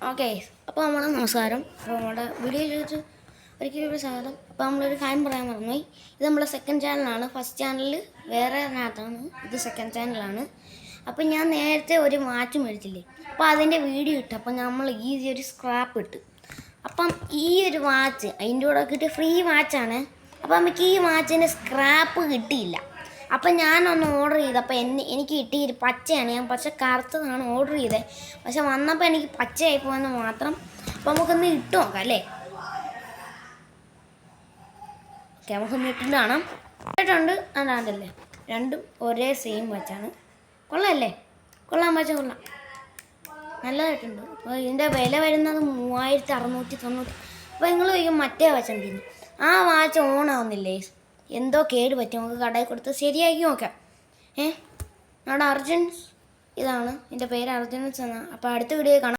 Okay, അപ്പോൾ നമ്മൾ നമസ്കാരം. അപ്പോൾ നമ്മുടെ വീഡിയോയിലേക്ക് ഒരിക്കലും സ്വാഗതം. അപ്പോൾ നമ്മളൊരു കാര്യം പറയാൻ മറന്നുപോയി. ഇത് നമ്മളെ സെക്കൻഡ് ചാനലാണ്. ഫസ്റ്റ് ചാനലിൽ വേറെ അതിനകത്താണ്, ഇത് സെക്കൻഡ് ചാനലാണ്. അപ്പോൾ ഞാൻ നേരത്തെ ഒരു വാച്ച് മേടിച്ചില്ലേ, അപ്പോൾ അതിൻ്റെ വീഡിയോ ഇട്ടു. അപ്പോൾ നമ്മൾ ഈ ഒരു സ്ക്രാപ്പ് ഇട്ട്, അപ്പം ഈ ഒരു വാച്ച് അതിൻ്റെ കൂടെ കിട്ടിയ ഫ്രീ വാച്ചാണ്. അപ്പോൾ നമുക്ക് ഈ വാച്ചിൻ്റെ സ്ക്രാപ്പ് കിട്ടിയില്ല. അപ്പം ഞാനൊന്ന് ഓർഡർ ചെയ്തപ്പോൾ എനിക്ക് കിട്ടിയ പച്ചയാണ്. ഞാൻ പക്ഷേ കറുത്തതാണ് ഓർഡർ ചെയ്തത്. പക്ഷെ വന്നപ്പോൾ എനിക്ക് പച്ചയായി പോകുന്നത് മാത്രം. അപ്പോൾ നമുക്കൊന്ന് ഇട്ട് നോക്കാം അല്ലേ? ഓക്കെ, നമുക്കൊന്ന് ഇട്ടിട്ട് കാണാം. ഇട്ടിട്ടുണ്ട്. അതാണ്ടല്ലേ, രണ്ടും ഒരേ സെയിം വാച്ചാണ്. കൊള്ളാമല്ലേ? കൊള്ളാൻ വാച്ച കൊള്ളാം, നല്ലതായിട്ടുണ്ട്. അപ്പോൾ ഇതിൻ്റെ വില വരുന്നത് 3690. അപ്പോൾ നിങ്ങൾ ചോദിക്കും മറ്റേ വാച്ച് എന്തിന്? ആ വാച്ച് ഓണാവുന്നില്ലേ? എന്തോ കേട് പറ്റി. നമുക്ക് കടയിൽ കൊടുത്ത് ശരിയാക്കി നോക്കാം. നമ്മുടെ അർജുൻസ് ഇതാണ്, എൻ്റെ പേര് അർജുൻസ് എന്നാണ്. അപ്പോൾ അടുത്ത വീഡിയോ കാണാം.